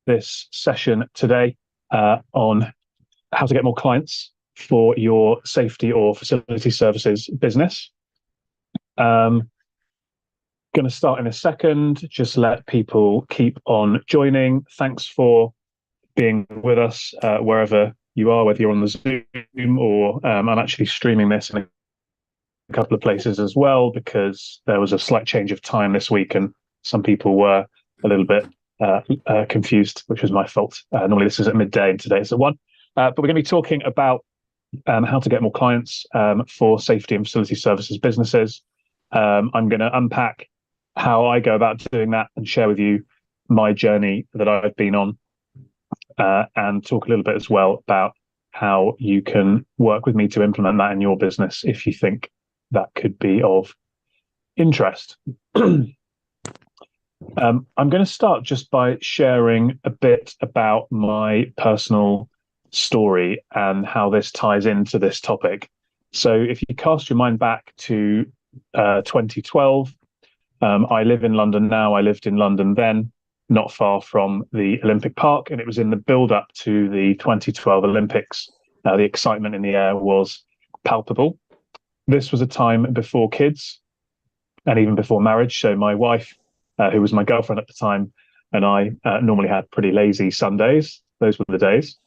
this session today on how to get more clients for your safety or facility services business. Going to start in a second, just let people keep on joining. Thanks for being with us wherever you are, whether you're on the Zoom or I'm actually streaming this in a couple of places as well, because there was a slight change of time this week and some people were a little bit confused, which was my fault. Normally this is at midday and today it's at 1. But we're going to be talking about how to get more clients for safety and facility services businesses. I'm going to unpack how I go about doing that and share with you my journey that I've been on, and talk a little bit as well about how you can work with me to implement that in your business if you think that could be of interest. I'm going to start just by sharing a bit about my personal story and how this ties into this topic. So if you cast your mind back to 2012, I live in London now. I lived in London then, not far from the Olympic Park, and it was in the build-up to the 2012 Olympics. The excitement in the air was palpable. This was a time before kids and even before marriage. So my wife, who was my girlfriend at the time, and I normally had pretty lazy Sundays. Those were the days.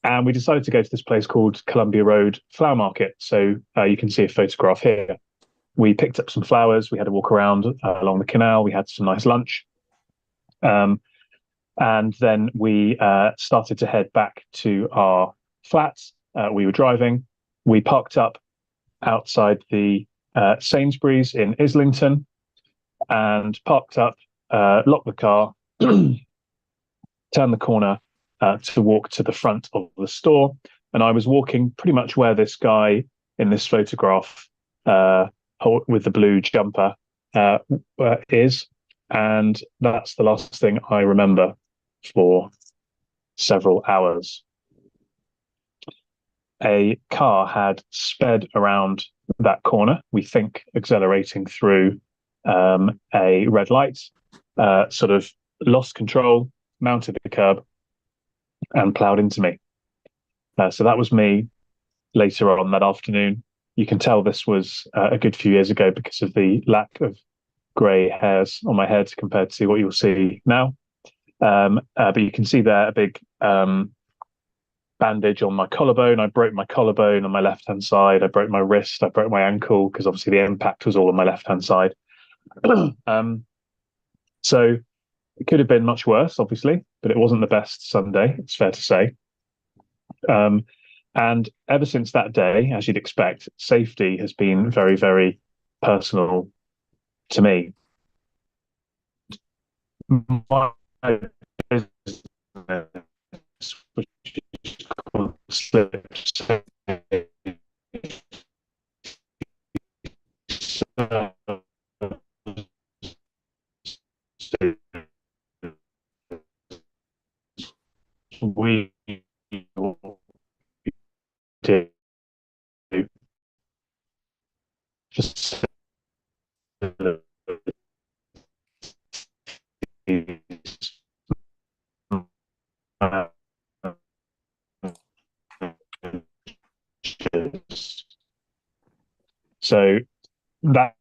And we decided to go to this place called Columbia Road Flower Market. So you can see a photograph here. We picked up some flowers. We had a walk around along the canal. We had some nice lunch. And then we started to head back to our flats. We were driving. We parked up outside the Sainsbury's in Islington and parked up, locked the car, turned the corner to walk to the front of the store. And I was walking pretty much where this guy in this photograph with the blue jumper is. And that's the last thing I remember for several hours. A car had sped around that corner, we think accelerating through a red light, sort of lost control, mounted the curb, and ploughed into me. So that was me later on that afternoon. You can tell this was a good few years ago because of the lack of grey hairs on my head compared to what you'll see now. But you can see there a big bandage on my collarbone. I broke my collarbone on my left-hand side. I broke my wrist. I broke my ankle because obviously the impact was all on my left-hand side. So it could have been much worse, obviously, but it wasn't the best Sunday, it's fair to say. And ever since that day, as you'd expect, safety has been very, very personal to me. My business, which is called Slip Safe, we do just so that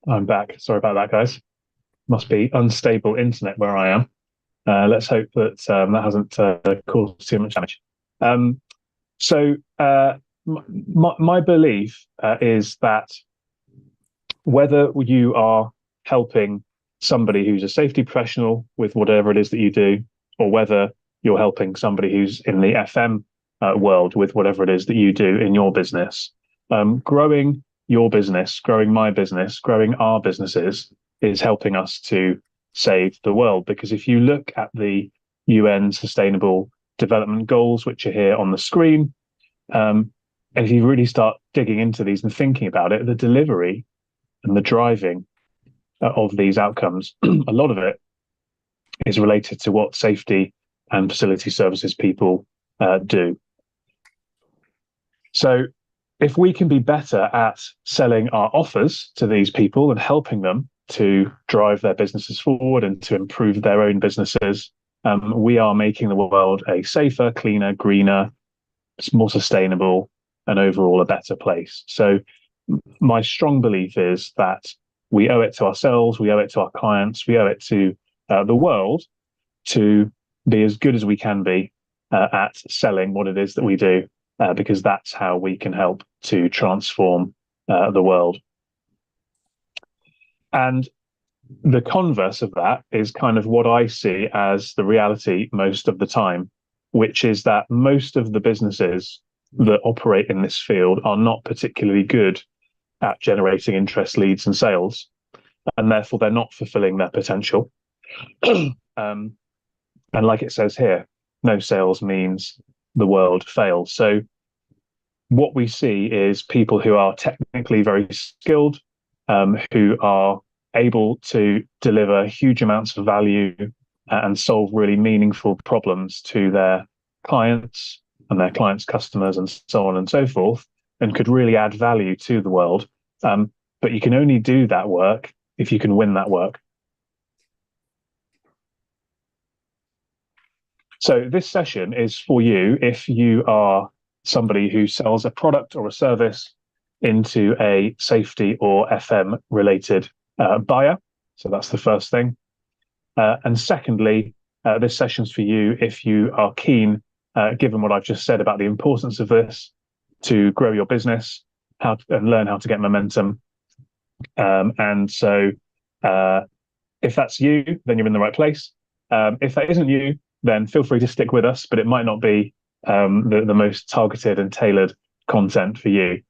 I'm back. Sorry about that, guys. Must be unstable internet where I am. Let's hope that that hasn't caused too much damage. So my belief is that whether you are helping somebody who's a safety professional with whatever it is that you do, or whether you're helping somebody who's in the FM world with whatever it is that you do in your business. Growing your business, growing my business, growing our businesses is helping us to save the world. Because if you look at the UN Sustainable Development Goals, which are here on the screen, and if you really start digging into these and thinking about it, the delivery and the driving of these outcomes, a lot of it is related to what safety and facility services people do. So if we can be better at selling our offers to these people and helping them to drive their businesses forward and to improve their own businesses, we are making the world a safer, cleaner, greener, more sustainable, and overall a better place. So my strong belief is that we owe it to ourselves, we owe it to our clients, we owe it to the world to be as good as we can be at selling what it is that we do, because that's how we can help to transform the world. And the converse of that is kind of what I see as the reality most of the time, which is that most of the businesses that operate in this field are not particularly good at generating interest, leads, and sales, and therefore they're not fulfilling their potential. And like it says here, no sales means the world fails. So what we see is people who are technically very skilled, who are able to deliver huge amounts of value and solve really meaningful problems to their clients and their clients' customers and so on and so forth, and could really add value to the world. But you can only do that work if you can win that work. So this session is for you if you are somebody who sells a product or a service into a safety or FM related buyer. So that's the first thing. And secondly, this session's for you if you are keen, given what I've just said about the importance of this, to grow your business, and learn how to get momentum. And so if that's you, then you're in the right place. If that isn't you, then feel free to stick with us, but it might not be the most targeted and tailored content for you.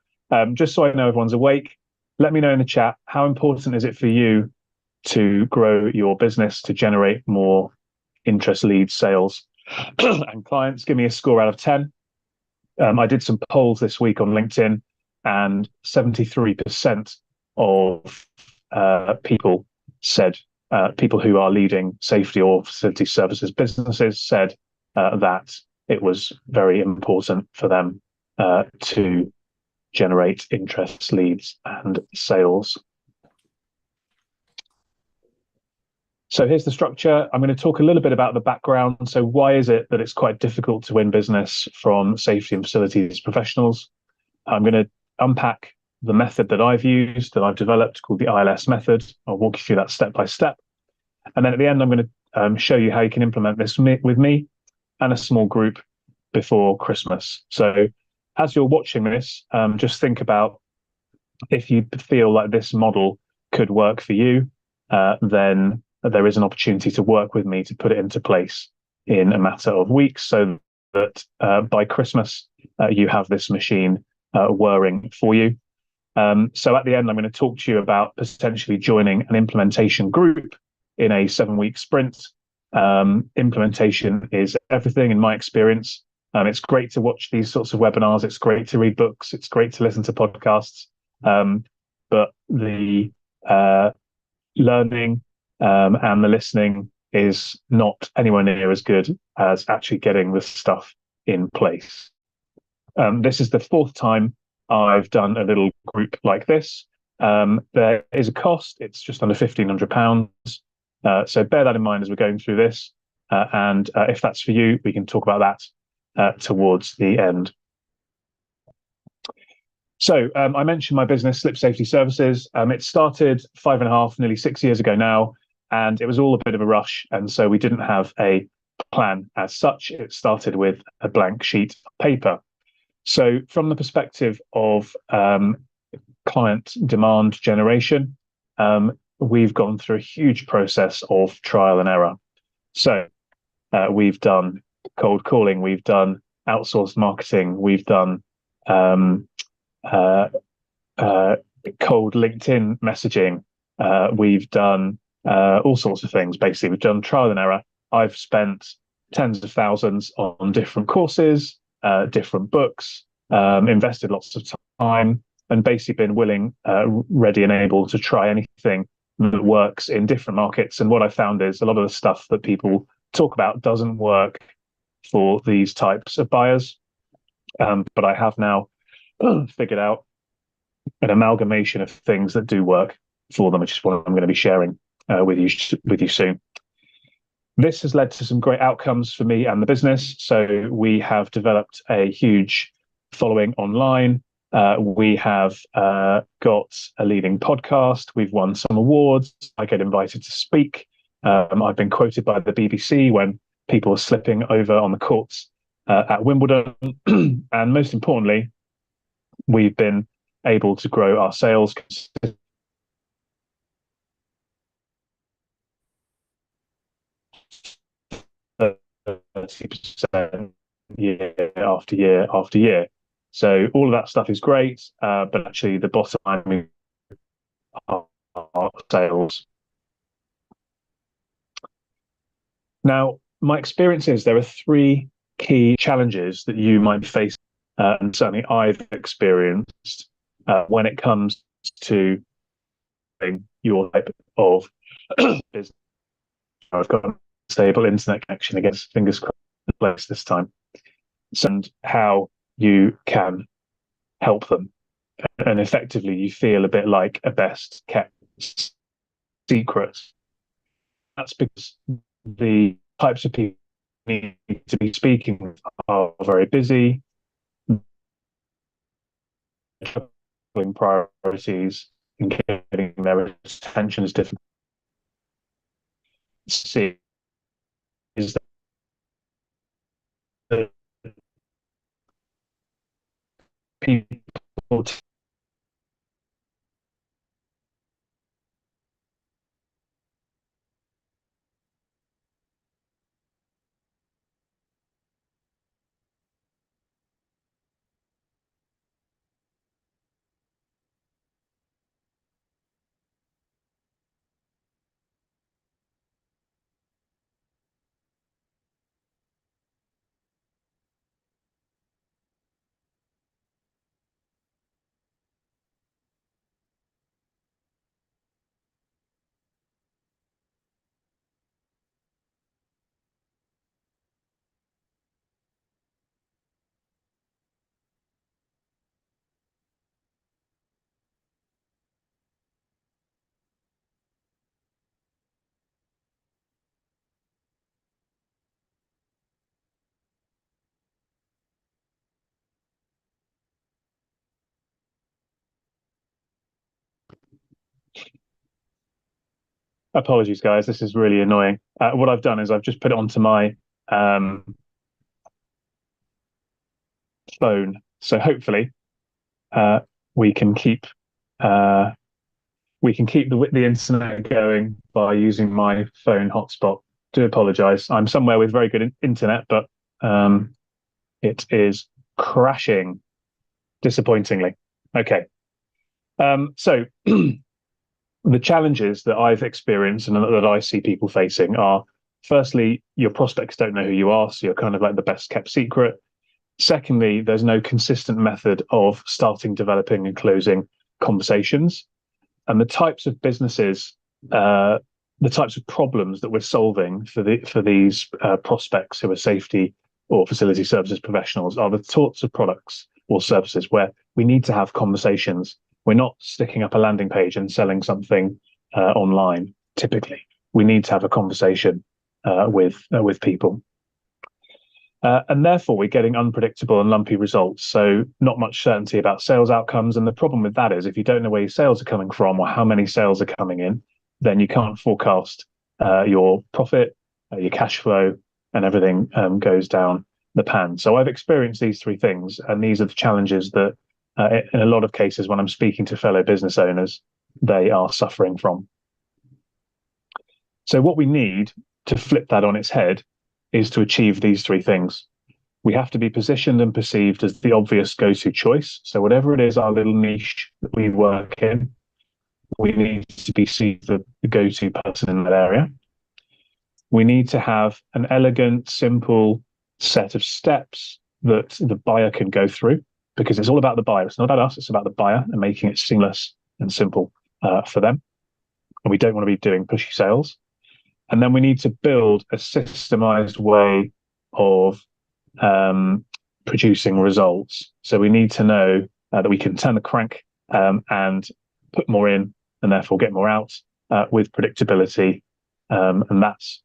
Just so I know everyone's awake, let me know in the chat, how important is it for you to grow your business, to generate more interest, leads, sales, and clients? Give me a score out of 10. I did some polls this week on LinkedIn, and 73% of people said, people who are leading safety or facility services businesses said that it was very important for them to generate interest, leads, and sales. So here's the structure. I'm going to talk a little bit about the background. So why is it that it's quite difficult to win business from safety and facilities professionals? I'm going to unpack the method that I've used, that I've developed, called the ILS method. I'll walk you through that step by step. And then at the end, I'm going to show you how you can implement this with me and a small group before Christmas. So as you're watching this, just think about, if you feel like this model could work for you, then there is an opportunity to work with me to put it into place in a matter of weeks, so that by Christmas, you have this machine whirring for you. So at the end, I'm going to talk to you about potentially joining an implementation group in a 7-week sprint. Implementation is everything in my experience. It's great to watch these sorts of webinars. It's great to read books. It's great to listen to podcasts. But the learning and the listening is not anywhere near as good as actually getting this stuff in place. This is the 4th time I've done a little group like this. There is a cost. It's just under £1,500. So bear that in mind as we're going through this. And if that's for you, we can talk about that towards the end. So I mentioned my business, Slip Safety Services. It started 5.5, nearly 6 years ago now, and it was all a bit of a rush. And so we didn't have a plan as such. It started with a blank sheet of paper. So from the perspective of client demand generation, we've gone through a huge process of trial and error. So we've done cold calling, we've done outsourced marketing, we've done um, uh, uh, cold LinkedIn messaging, we've done all sorts of things. Basically, we've done trial and error. I've spent tens of thousands on different courses, different books, invested lots of time, and basically been willing, ready, and able to try anything that works in different markets. And what I found is a lot of the stuff that people talk about doesn't work for these types of buyers. But I have now figured out an amalgamation of things that do work for them, which is what I'm going to be sharing with you soon. This has led to some great outcomes for me and the business. So we have developed a huge following online. We have got a leading podcast. We've won some awards. I get invited to speak. I've been quoted by the BBC when people are slipping over on the courts at Wimbledon. And most importantly, we've been able to grow our sales 30% year after year after year. So all of that stuff is great, but actually the bottom line are sales. Now, my experience is there are three key challenges that you might be facing, and certainly I've experienced when it comes to your type of business. I've got a stable internet connection against fingers crossed this time, and how you can help them. And effectively, you feel a bit like a best kept secret. That's because the types of people you need to be speaking with are very busy, priorities, and getting their attention is difficult. See, is that people apologies, guys. This is really annoying. What I've done is I've just put it onto my phone, so hopefully uh, we can keep uh, the internet going by using my phone hotspot. Do apologise. I'm somewhere with very good internet, but it is crashing disappointingly. Okay, so the challenges that I've experienced and that I see people facing are, firstly, your prospects don't know who you are, so you're kind of like the best kept secret. Secondly, there's no consistent method of starting, developing, and closing conversations. And the types of businesses, the types of problems that we're solving for these prospects who are safety or facility services professionals are the sorts of products or services where we need to have conversations. We're not sticking up a landing page and selling something online. Typically, we need to have a conversation with people. And therefore, we're getting unpredictable and lumpy results. So not much certainty about sales outcomes. And the problem with that is if you don't know where your sales are coming from or how many sales are coming in, then you can't forecast your profit, your cash flow, and everything goes down the pan. So I've experienced these three things, and these are the challenges that in a lot of cases when I'm speaking to fellow business owners, they are suffering from. So what we need to flip that on its head is to achieve these three things. We have to be positioned and perceived as the obvious go-to choice. So whatever it is, our little niche that we work in, we need to be seen as the go-to person in that area. We need to have an elegant, simple set of steps that the buyer can go through, because it's all about the buyer. It's not about us, it's about the buyer and making it seamless and simple for them. And we don't want to be doing pushy sales. And then we need to build a systemized way of producing results. So we need to know that we can turn the crank and put more in and therefore get more out with predictability. And that's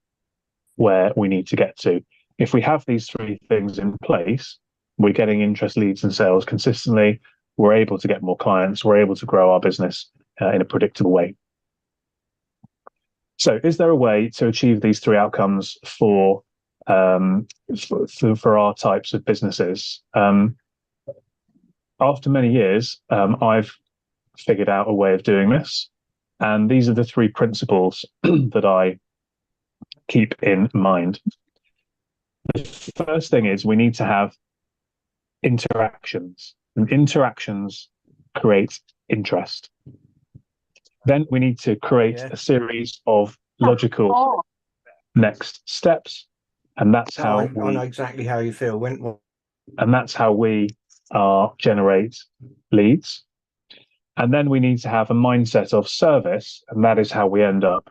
where we need to get to. If we have these three things in place, we're getting interest, leads, and sales consistently. We're able to get more clients. We're able to grow our business in a predictable way. So is there a way to achieve these three outcomes for our types of businesses? After many years, I've figured out a way of doing this. And these are the three principles that I keep in mind. The first thing is we need to have interactions, and interactions create interest. Then we need to create a series of logical next steps, and that's how I know exactly how you feel. And that's how we generate leads. And then we need to have a mindset of service, and that is how we end up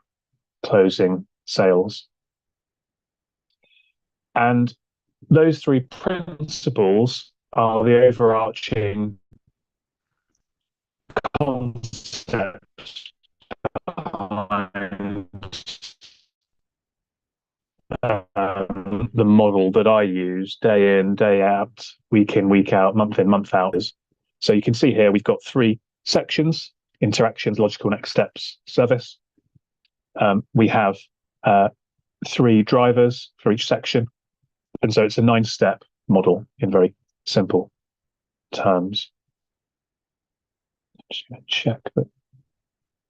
closing sales. And those three principles are the overarching concept behind the model that I use day in, day out, week in, week out, month in, month out. So you can see here we've got three sections: interactions, logical next steps, service. We have three drivers for each section. And so it's a 9-step model in very simple terms. Just going to check that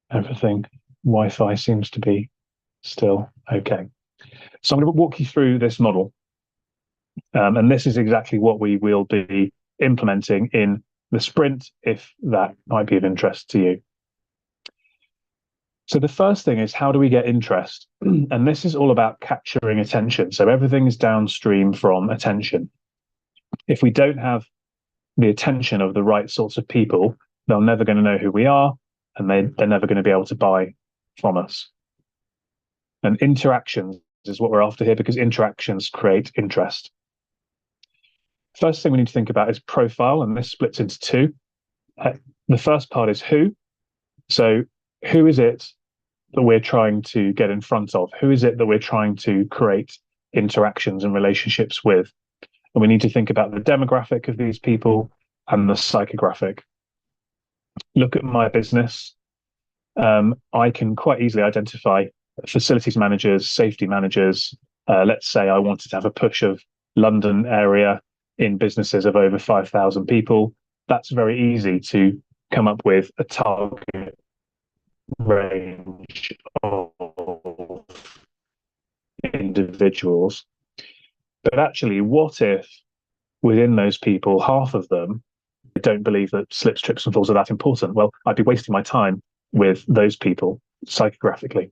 everything, Wi-Fi seems to be still okay. So I'm going to walk you through this model. And this is exactly what we will be implementing in the sprint, if that might be of interest to you. So the first thing is, how do we get interest? And this is all about capturing attention. So everything is downstream from attention. If we don't have the attention of the right sorts of people, they're never going to know who we are, and they're never going to be able to buy from us. And interactions is what we're after here, because interactions create interest. First thing we need to think about is profile, and this splits into two. The first part is who. So who is it that we're trying to get in front of? Who is it that we're trying to create interactions and relationships with? And we need to think about the demographic of these people and the psychographic. Look at my business. I can quite easily identify facilities managers, safety managers. Let's say I wanted to have a push of London area in businesses of over 5,000 people. That's very easy to come up with a target range of individuals. But actually, what if within those people, half of them don't believe that slips, trips, and falls are that important? Well, I'd be wasting my time with those people psychographically.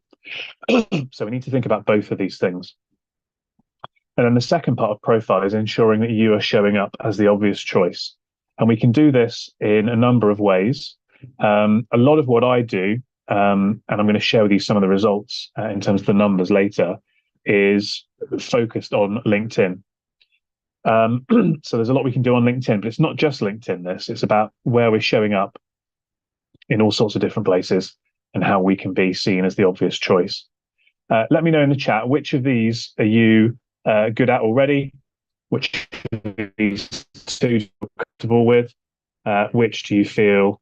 So we need to think about both of these things. And then the second part of profile is ensuring that you are showing up as the obvious choice. And we can do this in a number of ways. A lot of what I do, and I'm going to share with you some of the results in terms of the numbers later, is focused on LinkedIn. So there's a lot we can do on LinkedIn, but it's not just LinkedIn. It's about where we're showing up in all sorts of different places and how we can be seen as the obvious choice. Let me know in the chat, which of these are you good at already? Which of these two you're comfortable with? Which do you feel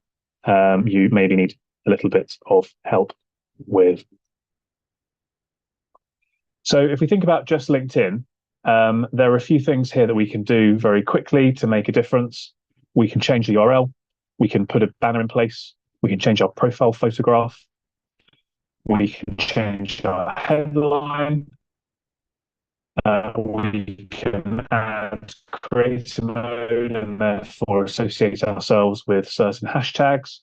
you maybe need a little bit of help with? So if we think about just LinkedIn, there are a few things here that we can do very quickly to make a difference. We can change the URL. We can put a banner in place. We can change our profile photograph. We can change our headline. We can add creator mode and therefore associate ourselves with certain hashtags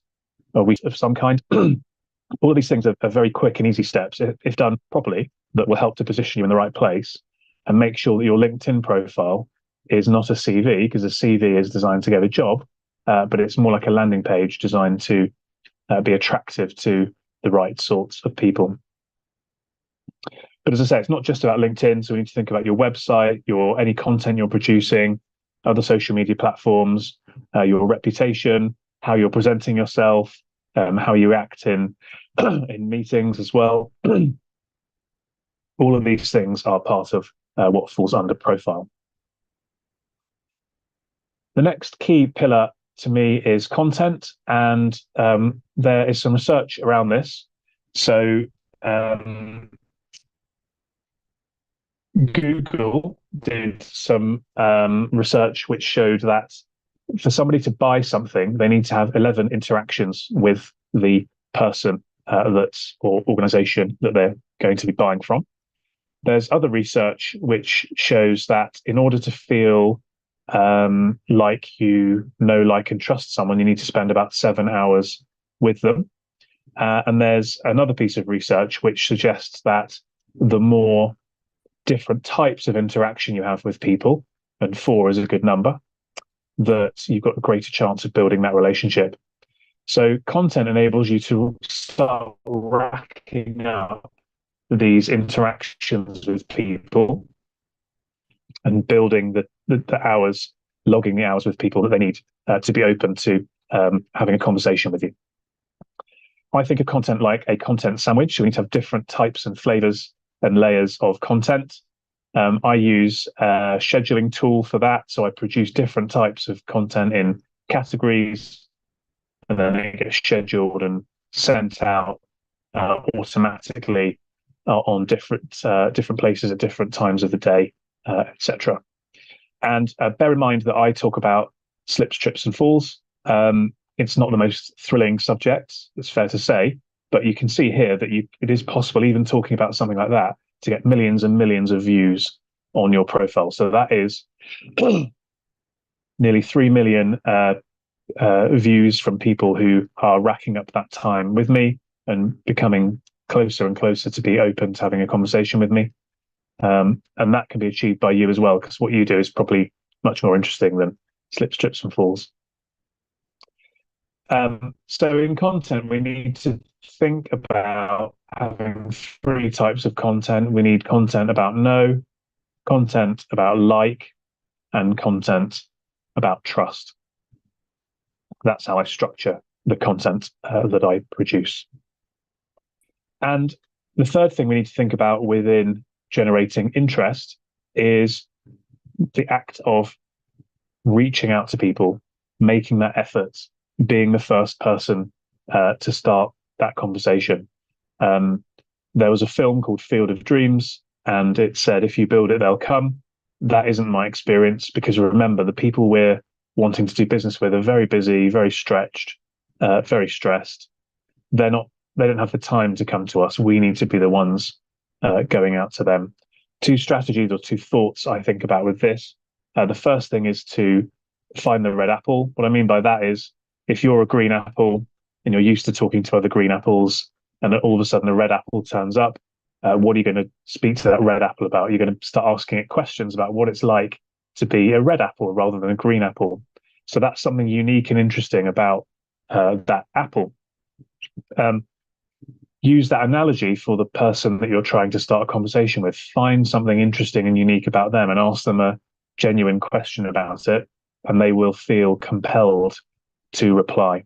of some kind. All of these things are very quick and easy steps, if done properly, that will help to position you in the right place and make sure that your LinkedIn profile is not a CV, because a CV is designed to get a job, but it's more like a landing page designed to be attractive to the right sorts of people. But as I say, it's not just about LinkedIn. So we need to think about your website, any content you're producing, other social media platforms, your reputation, how you're presenting yourself, how you act in in meetings as well. All of these things are part of what falls under profile. The next key pillar to me is content, and there is some research around this. So Google did some research which showed that for somebody to buy something, they need to have 11 interactions with the person or organization that they're going to be buying from. There's other research which shows that in order to feel like you know, like, and trust someone, you need to spend about 7 hours with them. And there's another piece of research which suggests that the more different types of interaction you have with people, and 4 is a good number, that you've got a greater chance of building that relationship. So content enables you to start racking up these interactions with people and building the hours, logging the hours with people that they need to be open to having a conversation with you. I think of content like a content sandwich. So we need to have different types and flavors and layers of content. I use a scheduling tool for that. So I produce different types of content in categories, and then it gets scheduled and sent out automatically on different places at different times of the day, etc. And bear in mind that I talk about slips, trips, and falls. It's not the most thrilling subject, it's fair to say, but you can see here that it is possible, even talking about something like that, to get millions and millions of views on your profile. So that is nearly 3 million views from people who are racking up that time with me and becoming closer and closer to be open to having a conversation with me. And that can be achieved by you as well, because what you do is probably much more interesting than slips, trips, and falls. So in content, we need to think about having 3 types of content. We need content about know, content about like, and content about trust. That's how I structure the content that I produce. And the third thing we need to think about within generating interest is the act of reaching out to people, making that effort, being the first person to start that conversation. There was a film called Field of Dreams, and it said, if you build it, they'll come. That isn't my experience, because remember, the people we're wanting to do business with are very busy, very stretched, very stressed. They don't have the time to come to us. We need to be the ones going out to them. 2 strategies or 2 thoughts I think about with this. The first thing is to find the red apple. What I mean by that is, if you're a green apple and you're used to talking to other green apples, and all of a sudden a red apple turns up, what are you going to speak to that red apple about? You're going to start asking it questions about what it's like to be a red apple rather than a green apple. So that's something unique and interesting about that apple. Use that analogy for the person that you're trying to start a conversation with. Find something interesting and unique about them and ask them a genuine question about it, and they will feel compelled to reply.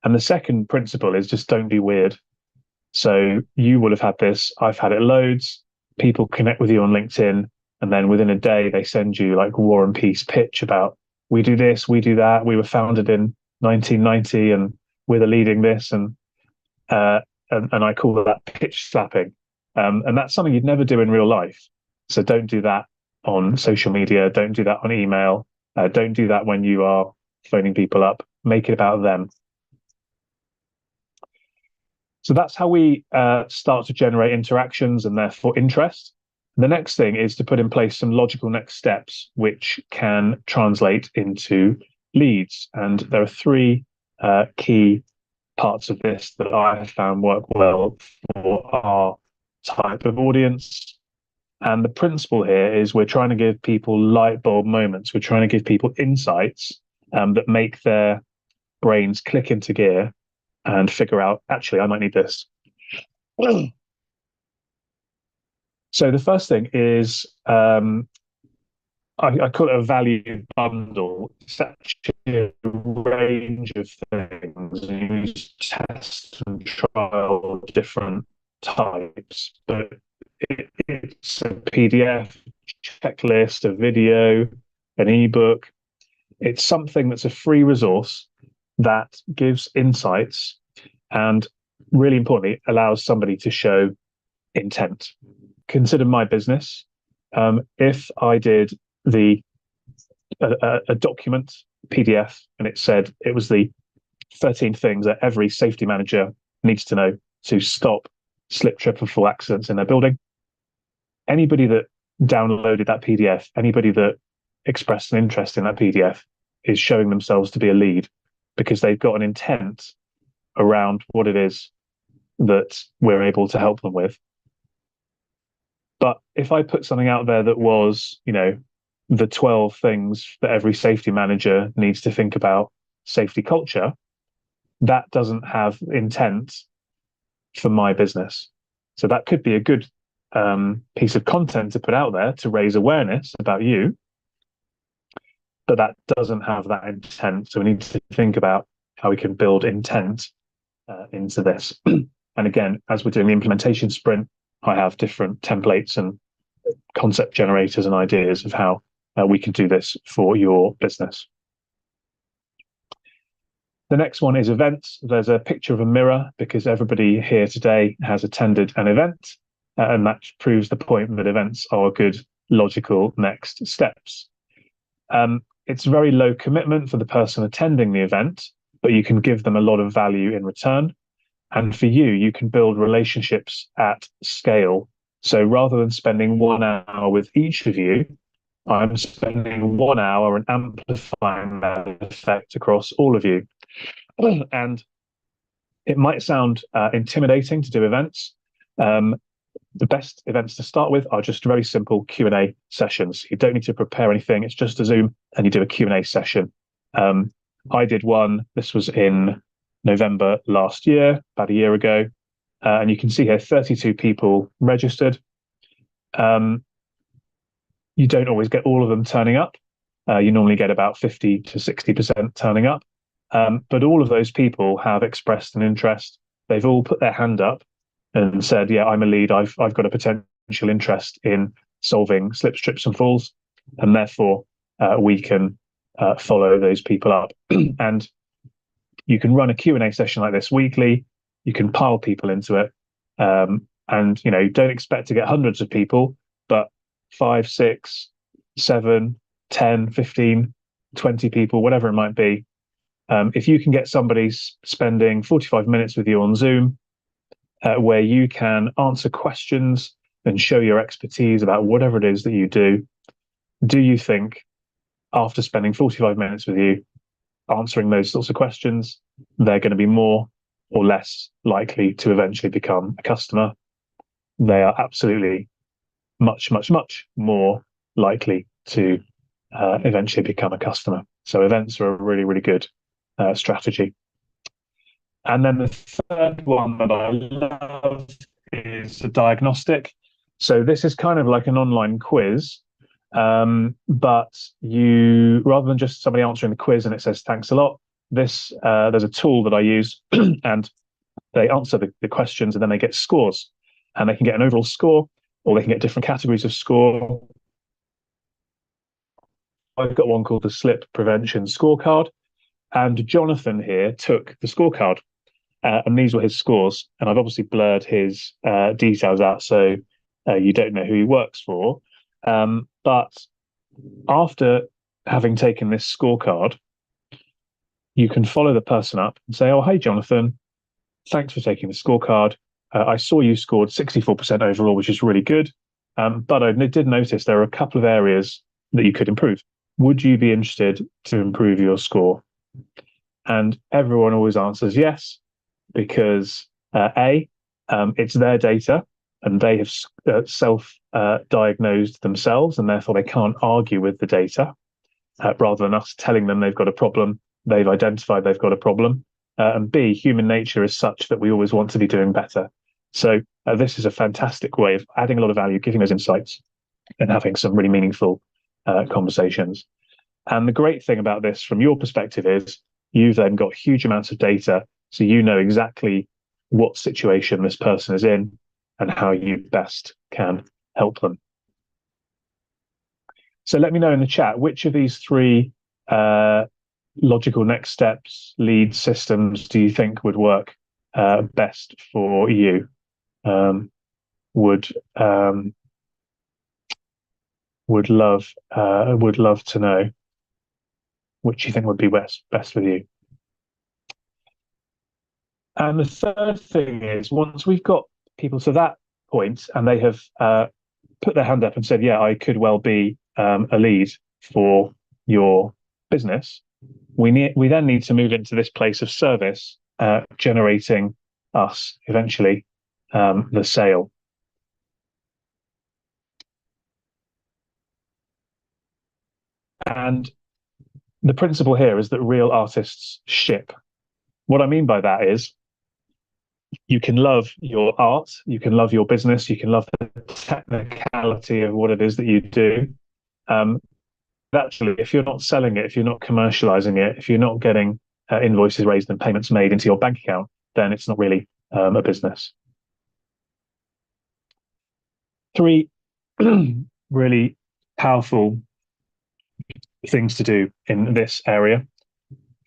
And the second principle is just don't be weird. So you will have had this. I've had it loads. People connect with you on LinkedIn, and then within a day, they send you like War and Peace pitch about, we do this, we do that. We were founded in 1990 and we're the leading this. And I call that pitch slapping. And that's something you'd never do in real life. So don't do that on social media. Don't do that on email. Don't do that when you are phoning people up. Make it about them. So that's how we start to generate interactions and therefore interest. The next thing is to put in place some logical next steps, which can translate into leads. And there are three key parts of this that I have found work well for our type of audience. And the principle here is we're trying to give people light bulb moments. We're trying to give people insights that make their brains click into gear and figure out, actually, I might need this. So the first thing is I call it a value bundle. It's actually a range of things. You use test and trial different types, but it's a PDF, checklist, a video, an ebook. It's something that's a free resource that gives insights and, really importantly, allows somebody to show intent. Consider my business. If I did a document PDF and it said it was the 13 things that every safety manager needs to know to stop slip, trip, and fall accidents in their building, anybody that downloaded that PDF, anybody that expressed an interest in that PDF is showing themselves to be a lead because they've got an intent around what it is that we're able to help them with. But if I put something out there that was, the 12 things that every safety manager needs to think about safety culture, that doesn't have intent for my business. So that could be a good piece of content to put out there to raise awareness about you, but that doesn't have that intent. So we need to think about how we can build intent into this. And again, as we're doing the implementation sprint, I have different templates and concept generators and ideas of how we can do this for your business. The next one is events. There's a picture of a mirror because everybody here today has attended an event, and that proves the point that events are good, logical next steps. It's very low commitment for the person attending the event, but you can give them a lot of value in return. And for you, you can build relationships at scale. So rather than spending 1 hour with each of you, I'm spending 1 hour and amplifying that effect across all of you. And it might sound intimidating to do events. The best events to start with are just very simple Q&A sessions. You don't need to prepare anything. It's just a Zoom and you do a Q&A session. I did one. This was in November last year, about a year ago. And you can see here 32 people registered. You don't always get all of them turning up. You normally get about 50 to 60% turning up. But all of those people have expressed an interest. They've all put their hand up and said, yeah, I'm a lead. I've got a potential interest in solving slips, trips, and falls. And therefore, we can follow those people up. And you can run a Q&A session like this weekly. You can pile people into it. And, don't expect to get hundreds of people, but 5, 6, 7, 10, 15, 20 people, whatever it might be. If you can get somebody spending 45 minutes with you on Zoom, where you can answer questions and show your expertise about whatever it is that you do you think after spending 45 minutes with you, answering those sorts of questions, they're going to be more or less likely to eventually become a customer? They are absolutely much, much, much more likely to eventually become a customer. So events are a really, really good strategy. And then the third one that I love is a diagnostic. So this is kind of like an online quiz, but you, rather than just somebody answering the quiz and it says thanks a lot, there's a tool that I use and they answer the questions and then they get scores, and they can get an overall score or they can get different categories of score. I've got one called the Slip Prevention Scorecard, and Jonathan here took the scorecard, and these were his scores. And I've obviously blurred his details out, so you don't know who he works for. But after having taken this scorecard, you can follow the person up and say, oh, hey, Jonathan, thanks for taking the scorecard. I saw you scored 64% overall, which is really good. But I did notice there are a couple of areas that you could improve. Would you be interested to improve your score? And everyone always answers yes, because it's their data and they have self-diagnosed themselves, and therefore they can't argue with the data. Rather than us telling them they've got a problem, they've identified they've got a problem. And B, human nature is such that we always want to be doing better. So this is a fantastic way of adding a lot of value, giving those insights, and having some really meaningful conversations. And the great thing about this from your perspective is you've then got huge amounts of data, so you know exactly what situation this person is in and how you best can help them. So let me know in the chat, which of these three logical next steps, lead systems, do you think would work best for you? Would love to know which you think would be best for you. And the third thing is, once we've got people to that point and they have put their hand up and said, yeah, I could well be a lead for your business, we then need to move into this place of service, generating us eventually the sale. And the principle here is that real artists ship. What I mean by that is you can love your art, you can love your business, you can love the technicality of what it is that you do. Actually, if you're not selling it, if you're not commercializing it, if you're not getting invoices raised and payments made into your bank account, then it's not really a business. Three really powerful things to do in this area.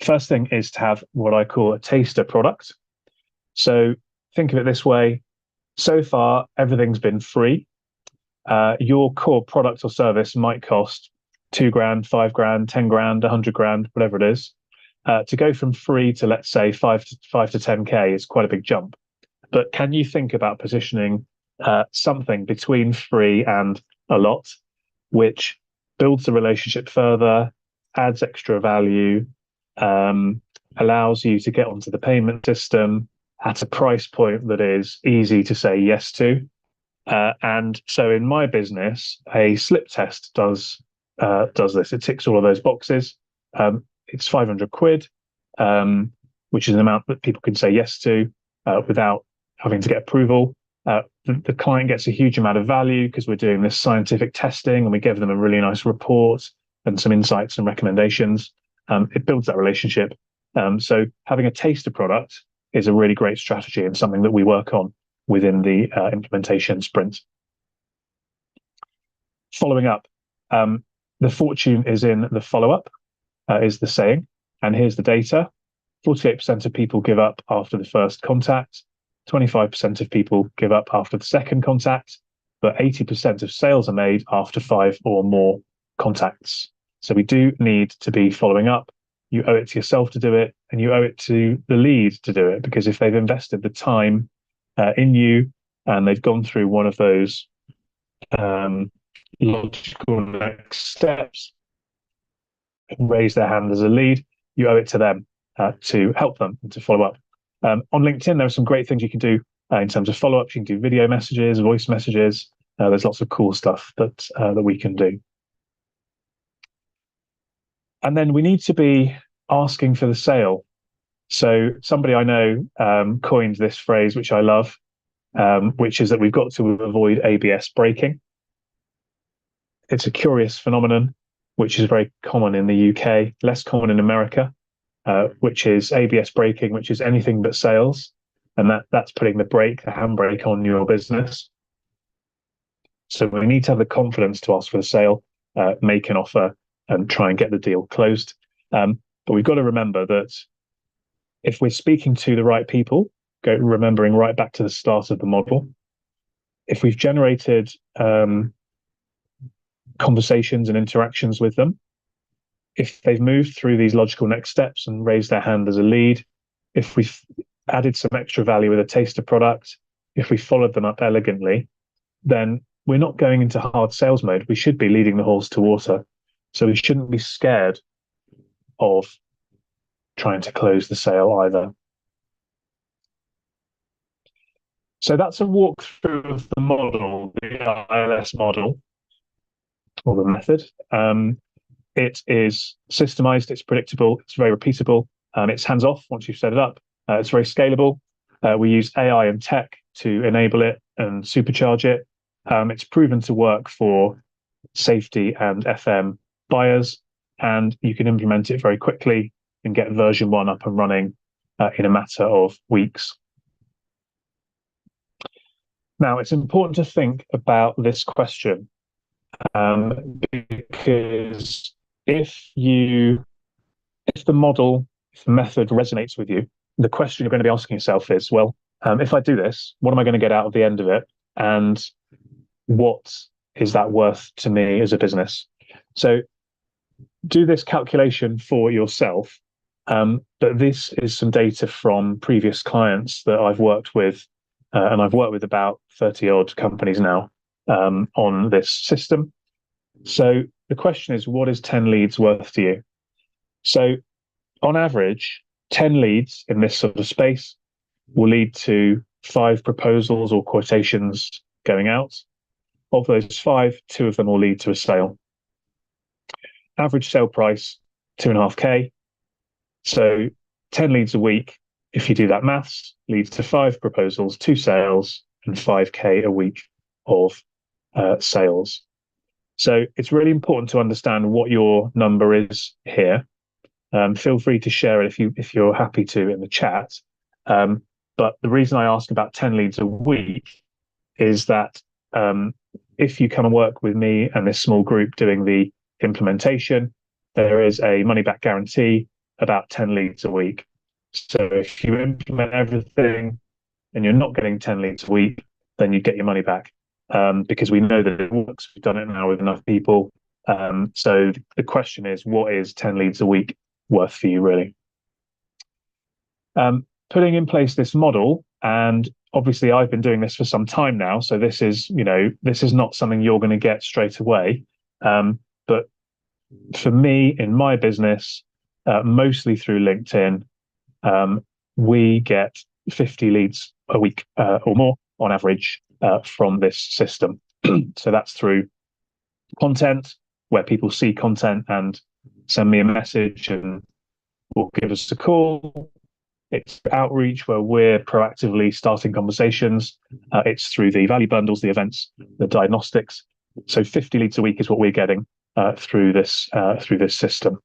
First thing is to have what I call a taster product. So think of it this way. So far, everything's been free. Your core product or service might cost $2 grand, $5 grand, 10 grand, 100 grand, whatever it is. To go from free to, let's say, 5 to 10K is quite a big jump. But can you think about positioning something between free and a lot, which builds the relationship further, adds extra value, allows you to get onto the payment system at a price point that is easy to say yes to. And so in my business, a slip test does this. It ticks all of those boxes. It's 500 quid, which is an amount that people can say yes to without having to get approval. The client gets a huge amount of value because we're doing this scientific testing and we give them a really nice report and some insights and recommendations. It builds that relationship. So having a taster product is a really great strategy and something that we work on within the implementation sprint. Following up, the fortune is in the follow-up, is the saying. And here's the data. 48% of people give up after the first contact. 25% of people give up after the second contact, but 80% of sales are made after 5 or more contacts. So we do need to be following up. You owe it to yourself to do it, and you owe it to the lead to do it, because if they've invested the time in you and they've gone through one of those logical next steps and raise their hand as a lead, you owe it to them to help them and to follow up. On LinkedIn, there are some great things you can do in terms of follow-ups. You can do video messages, voice messages. There's lots of cool stuff that we can do. And then we need to be asking for the sale. So somebody I know coined this phrase, which I love, which is that we've got to avoid ABS breaking. It's a curious phenomenon, which is very common in the UK, less common in America. Which is ABS braking, which is anything but sales. And that's putting the handbrake on your business. So we need to have the confidence to ask for the sale, make an offer, and try and get the deal closed. But we've got to remember that if we're speaking to the right people, remembering right back to the start of the model, if we've generated conversations and interactions with them, if they've moved through these logical next steps and raised their hand as a lead, if we've added some extra value with a taster product, if we followed them up elegantly, then we're not going into hard sales mode. We should be leading the horse to water. So we shouldn't be scared of trying to close the sale either. So that's a walkthrough of the model, the ILS model, or the method. It is systemized, it's predictable, it's very repeatable, it's hands-off once you've set it up. It's very scalable. We use AI and tech to enable it and supercharge it. It's proven to work for safety and FM buyers, and you can implement it very quickly and get version 1 up and running in a matter of weeks. Now, it's important to think about this question because if the method resonates with you, the question you're going to be asking yourself is, well, if I do this, what am I going to get out of the end of it? And what is that worth to me as a business? So do this calculation for yourself. But this is some data from previous clients that I've worked with, and I've worked with about 30 odd companies now on this system. So the question is, what is 10 leads worth to you? So on average, 10 leads in this sort of space will lead to 5 proposals or quotations going out. Of those 5, 2 of them will lead to a sale. Average sale price, 2.5K. So 10 leads a week, if you do that maths, leads to 5 proposals, 2 sales, and 5K a week of sales. So it's really important to understand what your number is here. Feel free to share it if you're happy to in the chat. But the reason I ask about 10 leads a week is that if you come and work with me and this small group doing the implementation, there is a money back guarantee about 10 leads a week. So if you implement everything and you're not getting 10 leads a week, then you get your money back because we know that it works. We've done it now with enough people. So the question is, what is 10 leads a week worth for you, really? Putting in place this model, and obviously I've been doing this for some time now, so this is not something you're going to get straight away. But for me, in my business, mostly through LinkedIn, we get 50 leads a week or more on average from this system. So that's through content, where people see content and send me a message and will give us a call. It's outreach, where we're proactively starting conversations. It's through the value bundles, the events, the diagnostics. So 50 leads a week is what we're getting through this system.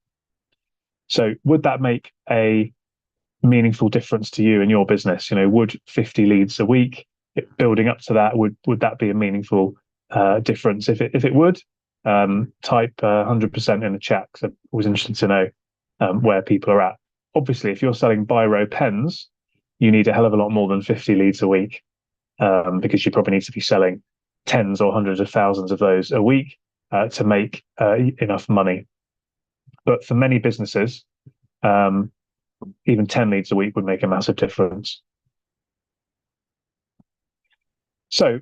So would that make a meaningful difference to you in your business? Would 50 leads a week, building up to that, would that be a meaningful difference? If it would, type 100% in the chat, because I'm always interested to know where people are at. Obviously, if you're selling Biro pens, you need a hell of a lot more than 50 leads a week, because you probably need to be selling tens or hundreds of thousands of those a week to make enough money. But for many businesses, even 10 leads a week would make a massive difference. So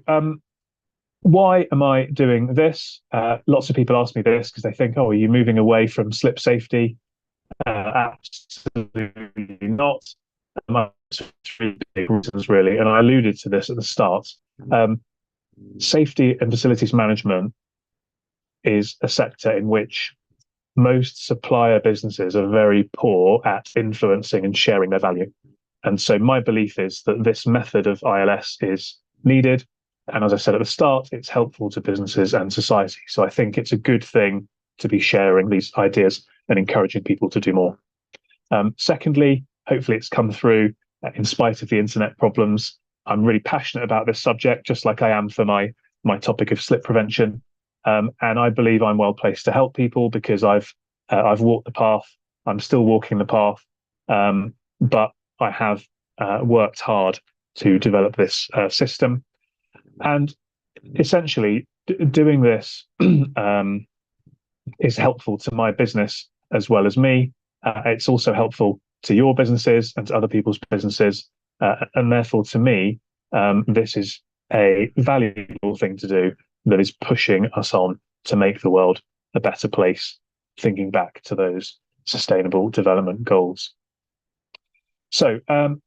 why am I doing this? Lots of people ask me this because they think, oh, are you moving away from slip safety? Absolutely not. Three big reasons, really, and I alluded to this at the start. Safety and facilities management is a sector in which most supplier businesses are very poor at influencing and sharing their value. And so my belief is that this method of ILS is needed. And as I said at the start, it's helpful to businesses and society. So I think it's a good thing to be sharing these ideas and encouraging people to do more. Secondly, hopefully it's come through in spite of the internet problems. I'm really passionate about this subject, just like I am for my topic of slip prevention. And I believe I'm well placed to help people because I've walked the path. I'm still walking the path, but I have worked hard to develop this system. And essentially, doing this is helpful to my business as well as me. It's also helpful to your businesses and to other people's businesses. And therefore, to me, this is a valuable thing to do. that is pushing us on to make the world a better place, thinking back to those sustainable development goals. So,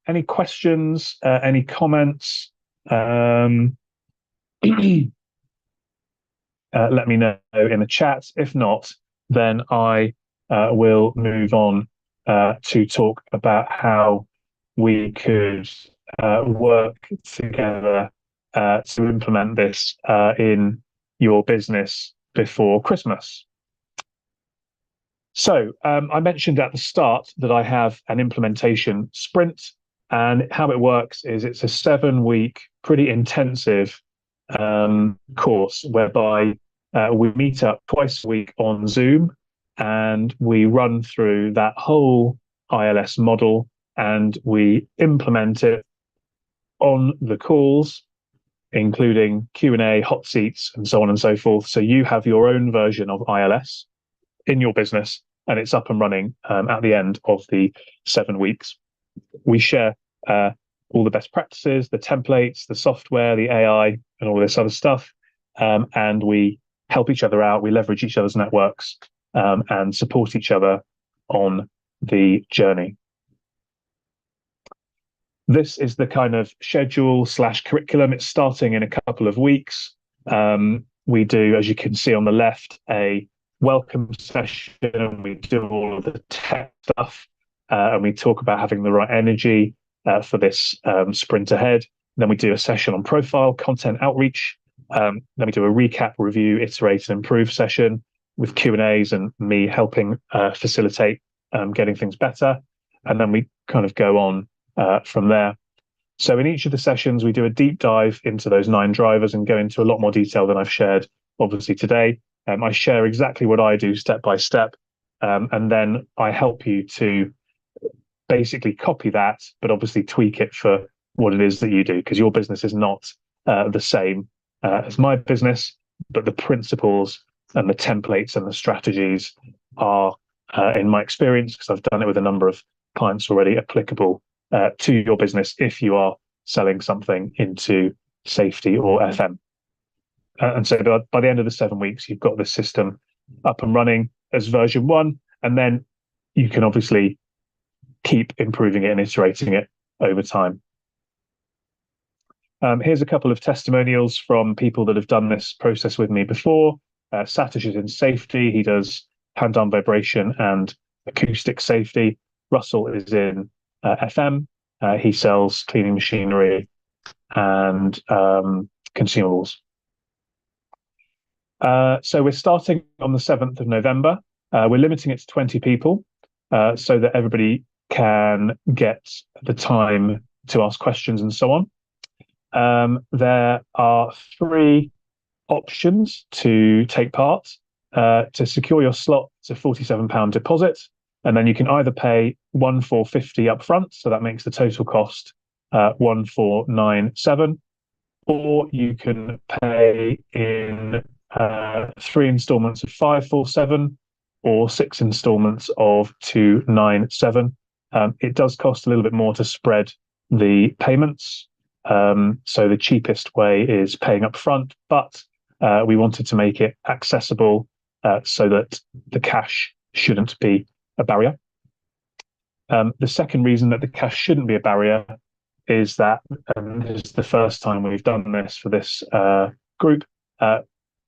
any questions, any comments? Let me know in the chat. If not, then I will move on to talk about how we could work together to implement this in your business before Christmas. So I mentioned at the start that I have an implementation sprint, and how it works is it's a 7-week, pretty intensive course whereby we meet up twice a week on Zoom, and we run through that whole ILS model and we implement it on the calls, including Q&A, hot seats, and so on and so forth. So you have your own version of ILS in your business, and it's up and running at the end of the 7 weeks. We share all the best practices, the templates, the software, the AI, and all this other stuff. And we help each other out. We leverage each other's networks and support each other on the journey. This is the kind of schedule / curriculum. It's starting in a couple of weeks. We do, as you can see on the left, a welcome session, and we do all of the tech stuff, and we talk about having the right energy for this sprint ahead. Then we do a session on profile, content outreach. Then we do a recap, review, iterate, and improve session with Q&As and me helping facilitate getting things better. And then we kind of go on from there. So in each of the sessions, we do a deep dive into those 9 drivers and go into a lot more detail than I've shared, obviously, today. I share exactly what I do step by step, and then I help you to basically copy that, but obviously tweak it for what it is that you do, because your business is not the same as my business, but the principles and the templates and the strategies are, in my experience, because I've done it with a number of clients already, applicable to your business if you are selling something into safety or FM. And so by the end of the 7 weeks, you've got the system up and running as version 1, and then you can obviously keep improving it and iterating it over time. Here's a couple of testimonials from people that have done this process with me before. Satish is in safety. He does hand-on vibration and acoustic safety. Russell is in FM. He sells cleaning machinery and consumables. So we're starting on the 7th of November. We're limiting it to 20 people so that everybody can get the time to ask questions and so on. There are 3 options to take part. To secure your slot, it's a £47 deposit, and then you can either pay £1,450 up front, so that makes the total cost £1,497, or you can pay in 3 installments of £547 or 6 installments of £297. It does cost a little bit more to spread the payments. So the cheapest way is paying up front, but we wanted to make it accessible so that the cash shouldn't be a barrier. The second reason that the cash shouldn't be a barrier is that, and this is the first time we've done this for this group,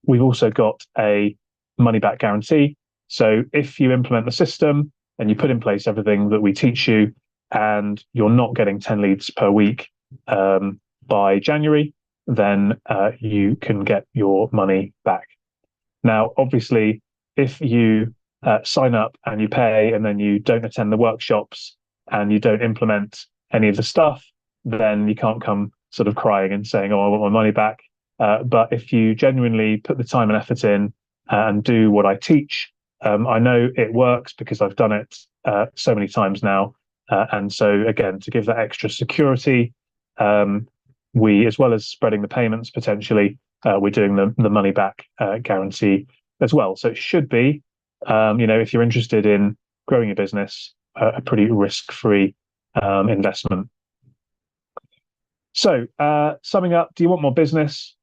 we've also got a money back guarantee. So if you implement the system and you put in place everything that we teach you, and you're not getting 10 leads per week by January, then you can get your money back. Now, obviously, if you sign up and you pay and then you don't attend the workshops and you don't implement any of the stuff, then you can't come sort of crying and saying, oh, I want my money back. But if you genuinely put the time and effort in and do what I teach, I know it works because I've done it so many times now. And so, again, to give that extra security, we, as well as spreading the payments potentially, we're doing the money back guarantee as well. So it should be, if you're interested in growing your business, a pretty risk-free investment. So summing up, do you want more business?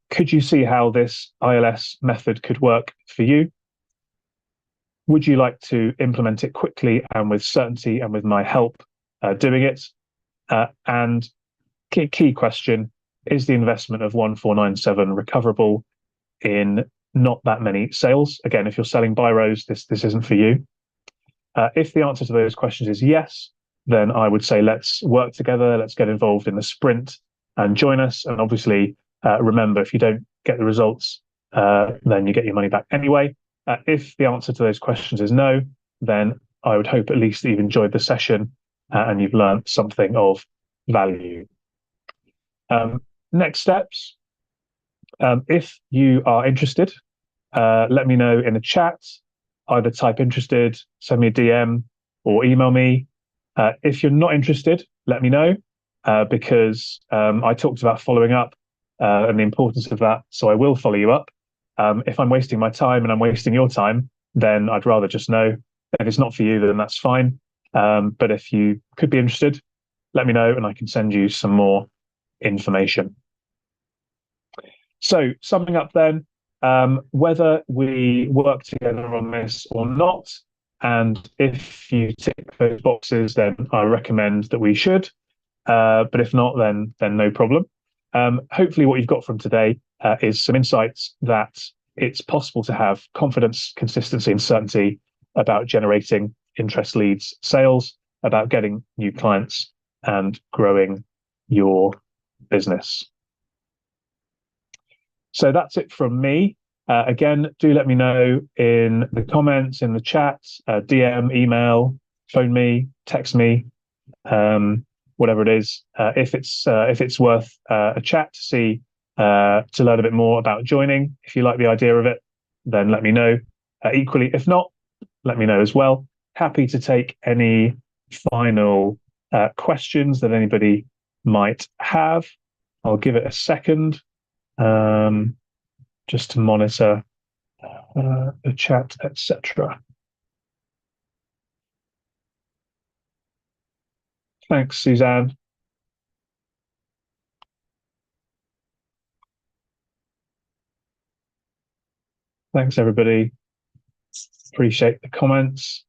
Could you see how this ILS method could work for you? Would you like to implement it quickly and with certainty and with my help doing it? And key question, is the investment of 1497 recoverable in not that many sales? Again, if you're selling biros, this isn't for you. If the answer to those questions is yes, then I would say let's work together, let's get involved in the sprint and join us. And obviously, remember, if you don't get the results, then you get your money back anyway. If the answer to those questions is no, then I would hope at least that you've enjoyed the session and you've learned something of value. Next steps. If you are interested, let me know in the chat. Either type interested, send me a DM, or email me. If you're not interested, let me know, because I talked about following up and the importance of that, so I will follow you up. If I'm wasting my time and I'm wasting your time, then I'd rather just know. If it's not for you, then that's fine. But if you could be interested, let me know and I can send you some more information. So summing up then, whether we work together on this or not, and if you tick those boxes, then I recommend that we should. But if not, then no problem. Hopefully what you've got from today is some insights that it's possible to have confidence, consistency, and certainty about generating interest leads, sales, about getting new clients and growing your business. So that's it from me. Again, do let me know in the comments, in the chat, DM, email, phone me, text me, whatever it is. If it's worth a chat to see, to learn a bit more about joining, if you like the idea of it, then let me know. Equally, if not, let me know as well. Happy to take any final questions that anybody might have. I'll give it a second. Just to monitor the chat, etc. Thanks, Suzanne. Thanks, everybody. Appreciate the comments.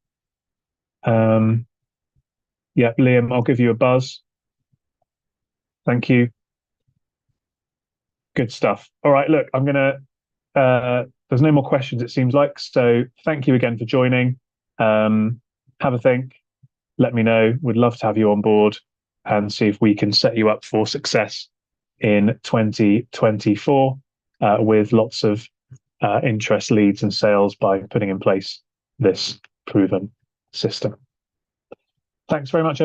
Yeah, Liam, I'll give you a buzz. Thank you. Good stuff. All right, look, I'm gonna. There's no more questions, it seems like. So thank you again for joining. Have a think. Let me know. We'd love to have you on board and see if we can set you up for success in 2024 with lots of interest leads and sales by putting in place this proven system. Thanks very much, everyone.